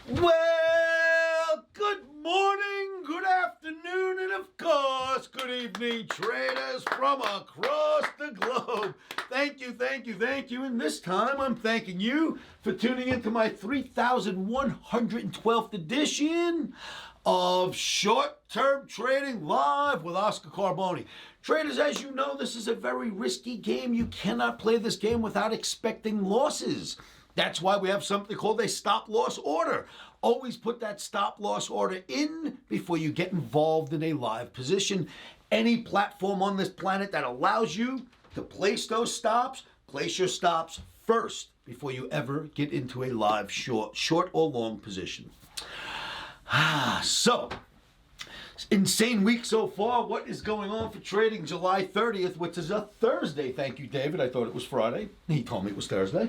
Well, good morning, good afternoon, and of course, good evening, traders from across the globe. Thank you. And this time I'm thanking you for tuning into my 3,112th edition of Short-Term Trading Live with Oscar Carboni. Traders, as you know, this is a very risky game. You cannot play this game without expecting losses. That's why we have something called a stop-loss order. Always put that stop-loss order in before you get involved in a live position. Any platform on this planet that allows you to place those stops, place your stops first before you ever get into a live short or long position. So, insane week so far. What is going on for trading July 30th, which is a Thursday? Thank you, David. I thought it was Friday. He told me it was Thursday.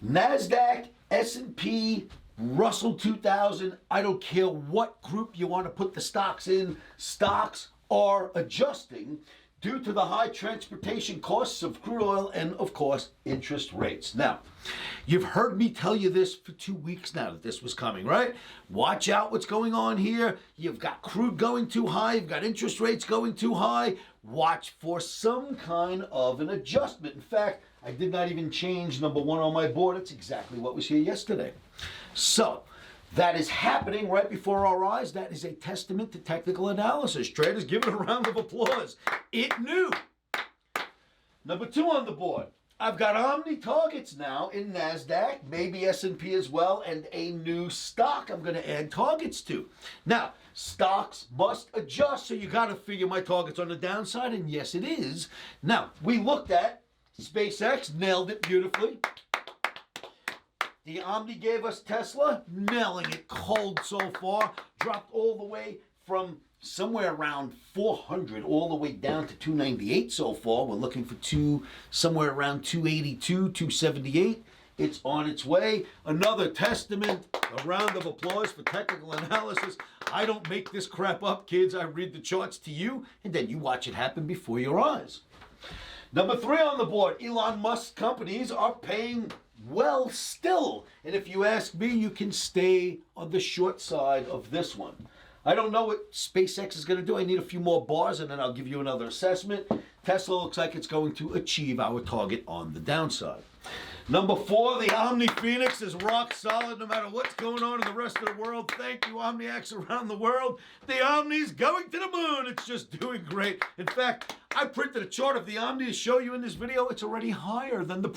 NASDAQ, S&P, Russell 2000, I don't care what group you want to put the stocks in, stocks are adjusting due to the high transportation costs of crude oil and, of course, interest rates. Now, you've heard me tell you this for 2 weeks now that this was coming, right? Watch out what's going on here. You've got crude going too high. You've got interest rates going too high. Watch for some kind of an adjustment. In fact, I did not even change number one on my board. It's exactly what was here yesterday. So, that is happening right before our eyes. That is a testament to technical analysis. Traders, give it a round of applause. It knew. Number two on the board. I've got Omni targets now in NASDAQ, maybe S&P as well, and a new stock I'm going to add targets to. Now, stocks must adjust, so you got to figure my target's on the downside, and yes, it is. Now, we looked at SpaceX, nailed it beautifully. The Omni gave us Tesla, nailing it cold so far. Dropped all the way from somewhere around 400 all the way down to 298 so far. We're looking for somewhere around 282, 278. It's on its way. Another testament, a round of applause for technical analysis. I don't make this crap up, kids. I read the charts to you, and then you watch it happen before your eyes. Number three on the board, Elon Musk's companies are paying well still. And if you ask me, you can stay on the short side of this one. I don't know what SpaceX is going to do. I need a few more bars, and then I'll give you another assessment. Tesla looks like it's going to achieve our target on the downside. Number four, the OMNIPHOENIX is rock solid no matter what's going on in the rest of the world. Thank you, Omniacs around the world. The Omni's going to the moon. It's just doing great. In fact, I printed a chart of the Omni to show you in this video. It's already higher than the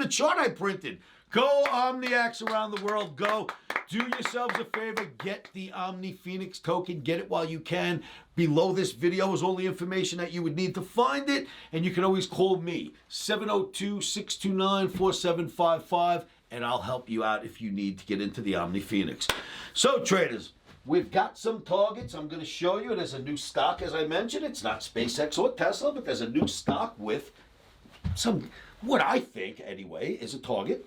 chart I printed. Go, Omniacs around the world. Go. Do yourselves a favor. Get the OMNIPHOENIX token. Get it while you can. Below this video is all the information that you would need to find it. And you can always call me, 702-629-4755, and I'll help you out if you need to get into the OMNIPHOENIX. So, traders, we've got some targets. I'm going to show you. There's a new stock, as I mentioned. It's not SpaceX or Tesla, but there's a new stock with some, what I think, anyway, is a target.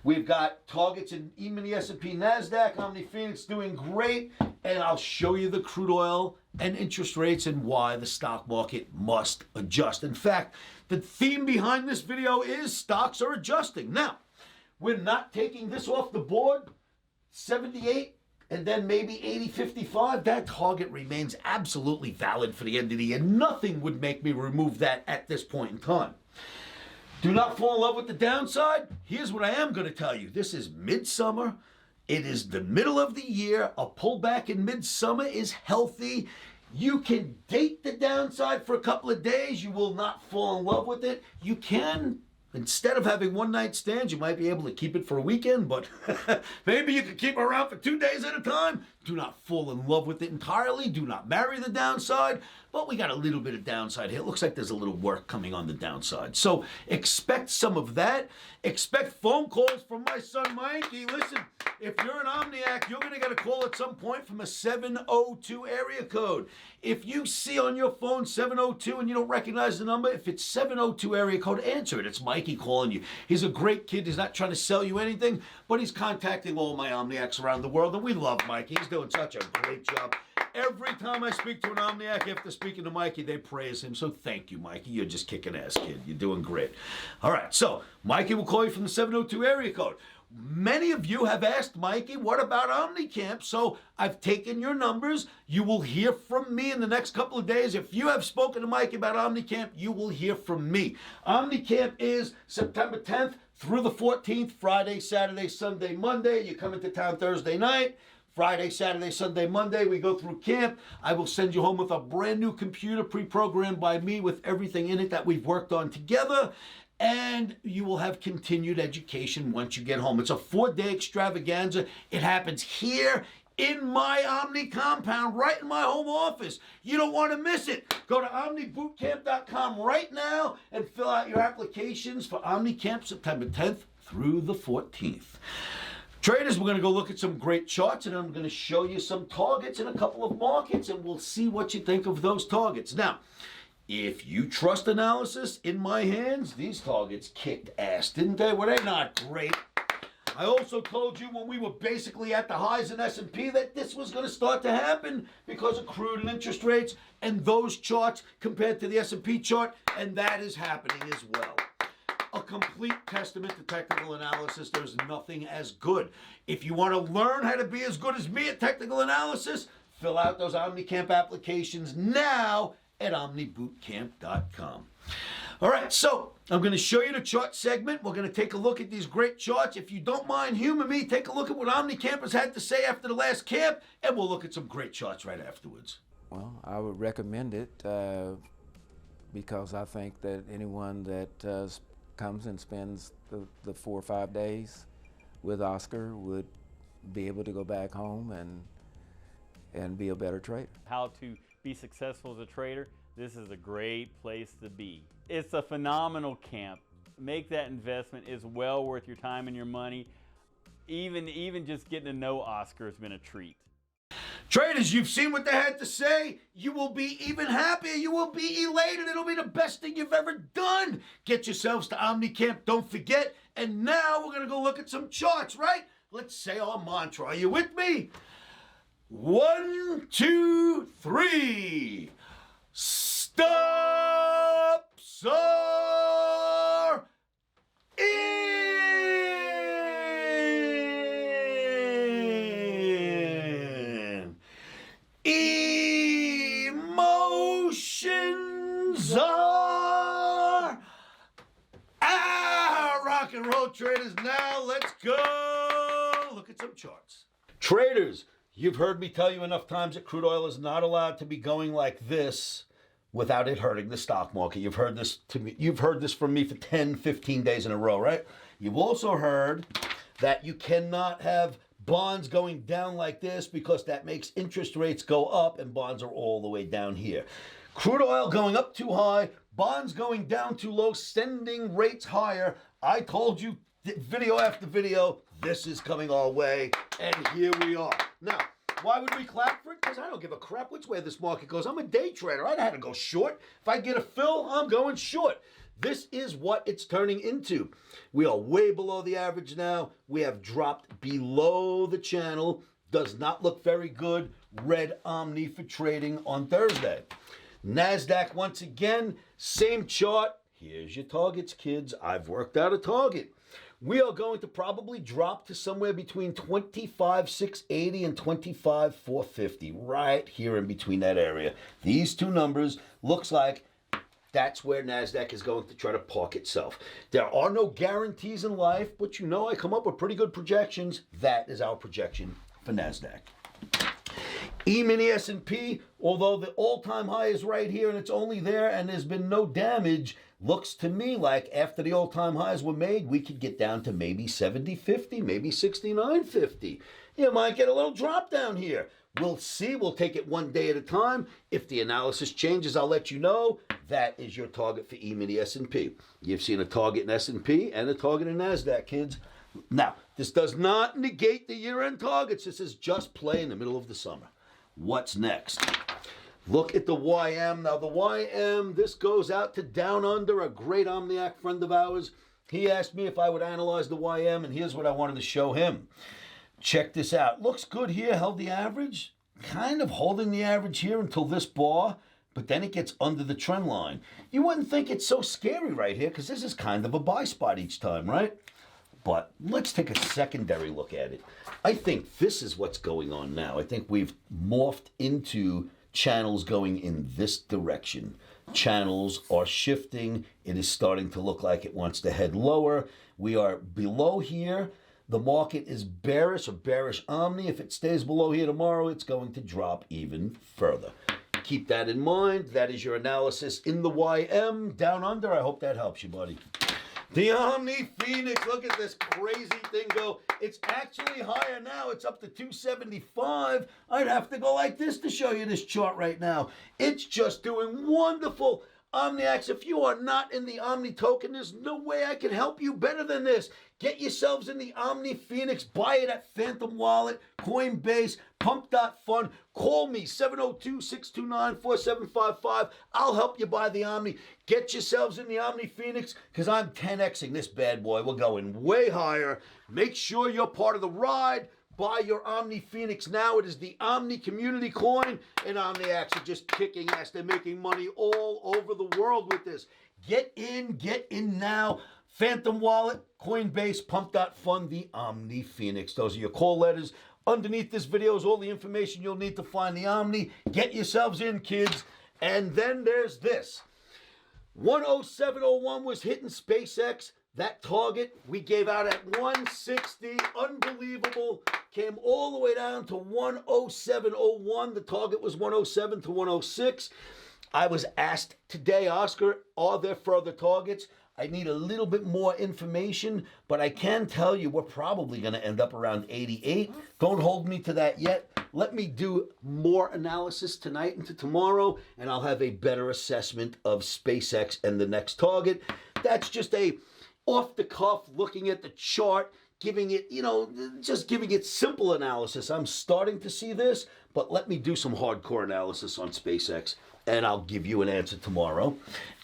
We've got targets in E-mini, S&P, NASDAQ, OMNIPHOENIX doing great. And I'll show you the crude oil and interest rates and why the stock market must adjust. In fact, the theme behind this video is stocks are adjusting. Now, we're not taking this off the board. 78 and then maybe 80.55. That target remains absolutely valid for the end of the year. Nothing would make me remove that at this point in time. Do not fall in love with the downside. Here's what I am going to tell you. This is midsummer. It is the middle of the year. A pullback in midsummer is healthy. You can date the downside for a couple of days. You will not fall in love with it. You can, instead of having one night stands, you might be able to keep it for a weekend, but maybe you can keep it around for 2 days at a time. Do not fall in love with it entirely. Do not marry the downside. But we got a little bit of downside here. It looks like there's a little work coming on the downside. So expect some of that. Expect phone calls from my son Mikey. Listen, if you're an Omniac, you're going to get a call at some point from a 702 area code. If you see on your phone 702 and you don't recognize the number, if it's 702 area code, answer it. It's Mikey calling you. He's a great kid. He's not trying to sell you anything, but he's contacting all my Omniacs around the world, and we love Mikey. He's doing such a great job. Every time I speak to an Omniac after speaking to Mikey, they praise him. So thank you, Mikey. You're just kicking ass, kid. You're doing great. All right, so Mikey will call you from the 702 area code. many of you have asked Mikey, what about OmniCamp? So I've taken your numbers. You will hear from me in the next couple of days. If you have spoken to Mikey about OmniCamp, you will hear from me. OmniCamp is September 10th through the 14th, Friday, Saturday, Sunday, Monday. You come into town Thursday night. Friday, Saturday, Sunday, Monday, we go through camp. I will send you home with a brand new computer pre-programmed by me with everything in it that we've worked on together. And you will have continued education once you get home. It's a 4-day extravaganza. It happens here in my Omni compound, right in my home office. You don't want to miss it. Go to OmniBootcamp.com right now and fill out your applications for OmniCamp September 10th through the 14th. Traders, we're going to go look at some great charts, and I'm going to show you some targets in a couple of markets, and we'll see what you think of those targets. Now, if you trust analysis in my hands, these targets kicked ass, didn't they? Were they not great? I also told you when we were basically at the highs in S&P that this was going to start to happen because of crude and interest rates and those charts compared to the S&P chart, and that is happening as well. A complete testament to technical analysis. There's nothing as good. If you want to learn how to be as good as me at technical analysis, fill out those OmniCamp applications now at OmniBootcamp.com. All right, so I'm going to show you the chart segment. We're going to take a look at these great charts. If you don't mind humor me, take a look at what OmniCamp has had to say after the last camp, and we'll look at some great charts right afterwards. Well, I would recommend it because I think that anyone that comes and spends the 4 or 5 days with Oscar would be able to go back home and be a better trader. How to be successful as a trader, this is a great place to be. It's a phenomenal camp. Make that investment. It's well worth your time and your money. Even just getting to know Oscar has been a treat. Traders, you've seen what they had to say. You will be even happier. You will be elated. It'll be the best thing you've ever done. Get yourselves to OmniCamp. Don't forget. And now we're going to go look at some charts, right? Let's say our mantra. Are you with me? 1, 2, 3. Stops are in. Emotions are out. Rock and roll, traders. Now let's go look at some charts. Traders, you've heard me tell you enough times that crude oil is not allowed to be going like this without it hurting the stock market. You've heard this to me. You've heard this from me for 10, 15 days in a row, right? You've also heard that you cannot have bonds going down like this because that makes interest rates go up and bonds are all the way down here. Crude oil going up too high, bonds going down too low, sending rates higher. I told you video after video, this is coming our way, and here we are. Now, why would we clap for it? Because I don't give a crap which way this market goes. I'm a day trader. I had to go short. If I get a fill, I'm going short. This is what it's turning into. We are way below the average now. We have dropped below the channel. Does not look very good. Red Omni for trading on Thursday. NASDAQ once again, same chart. Here's your targets, kids. I've worked out a target. We are going to probably drop to somewhere between 25,680 and 25,450, right here in between that area. These two numbers looks like that's where NASDAQ is going to try to park itself. There are no guarantees in life, but you know I come up with pretty good projections. That is our projection for NASDAQ. E-mini S&P, although the all-time high is right here and it's only there and there's been no damage, looks to me like after the all-time highs were made, we could get down to maybe 70.50, maybe 69.50. You might get a little drop down here. We'll see. We'll take it one day at a time. If the analysis changes, I'll let you know. That is your target for E-mini S&P. You've seen a target in S&P and a target in NASDAQ, kids. Now, this does not negate the year-end targets. This is just play in the middle of the summer. What's next? Look at the YM. Now, the YM, this goes out to Down Under, a great Omniac friend of ours. He asked me if I would analyze the YM, and here's what I wanted to show him. Check this out. Looks good here, held the average. Kind of holding the average here until this bar, but then it gets under the trend line. You wouldn't think it's so scary right here because this is kind of a buy spot each time, right? But let's take a secondary look at it. I think this is what's going on now. I think we've morphed into channels going in this direction. Channels are shifting. It is starting to look like it wants to head lower. We are below here. The market is bearish, or bearish Omni. If it stays below here tomorrow, it's going to drop even further. Keep that in mind. That is your analysis in the YM down under. I hope that helps you, buddy. The OMNIPHOENIX, look at this crazy thing go. It's actually higher now. It's up to 275. I'd have to go like this to show you this chart right now. It's just doing wonderful. OMNIX, if you are not in the Omni token, there's no way I can help you better than this. Get yourselves in the OMNIPHOENIX. Buy it at Phantom Wallet, Coinbase, Pump.fun. Call me, 702-629-4755. I'll help you buy the Omni. Get yourselves in the OMNIPHOENIX because I'm 10Xing this bad boy. We're going way higher. Make sure you're part of the ride. Buy your OMNIPHOENIX now. It is the Omni community coin, and OMNIX are just kicking ass. They're making money all over the world with this. Get in now. Phantom Wallet, Coinbase, Pump.fun, the OMNIPHOENIX. Those are your call letters. Underneath this video is all the information you'll need to find the Omni. Get yourselves in, kids. And then there's this. 107.01 was hitting SpaceX. That target we gave out at 160, unbelievable. Came all the way down to 107.01. The target was 107 to 106. I was asked today, Oscar, are there further targets? I need a little bit more information, but I can tell you we're probably going to end up around 88. Don't hold me to that yet. Let me do more analysis tonight into tomorrow, and I'll have a better assessment of SpaceX and the next target. That's just a off the cuff, looking at the chart, giving it, just giving it simple analysis. I'm starting to see this, but let me do some hardcore analysis on SpaceX, and I'll give you an answer tomorrow.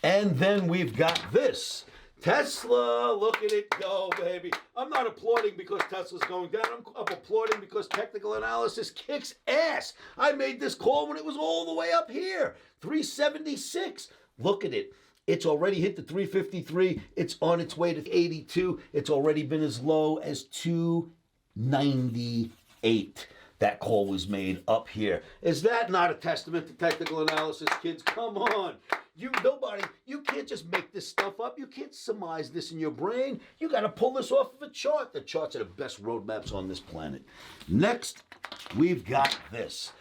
And then we've got this. Tesla, look at it go, baby. I'm not applauding because Tesla's going down. I'm applauding because technical analysis kicks ass. I made this call when it was all the way up here, 376. Look at it. It's already hit the 353. It's on its way to 82. It's already been as low as 298. That call was made up here. Is that not a testament to technical analysis, kids? Come on. You can't just make this stuff up. You can't surmise this in your brain. You got to pull this off of a chart. The charts are the best roadmaps on this planet. Next, we've got this.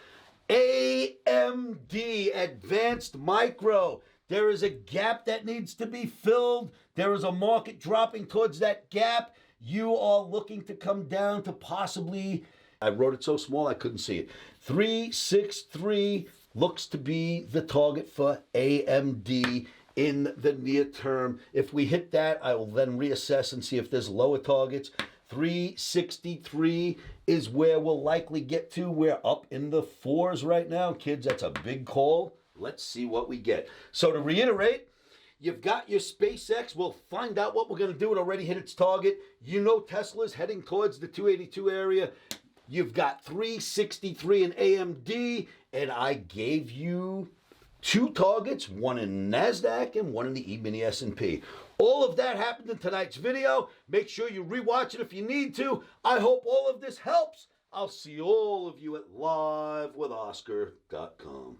AMD, Advanced Micro. There is a gap that needs to be filled. There is a market dropping towards that gap. You are looking to come down to possibly, I wrote it so small I couldn't see it, 363 looks to be the target for AMD in the near term. If we hit that, I will then reassess and see if there's lower targets. 363 is where we'll likely get to. We're up in the 4s right now. Kids, that's a big call. Let's see what we get. So to reiterate, you've got your SpaceX. We'll find out what we're going to do. It already hit its target. Tesla's heading towards the 282 area. You've got 363 in AMD, and I gave you 2 targets, one in NASDAQ and one in the E-mini S&P. All of that happened in tonight's video. Make sure you rewatch it if you need to. I hope all of this helps. I'll see all of you at livewithoscar.com.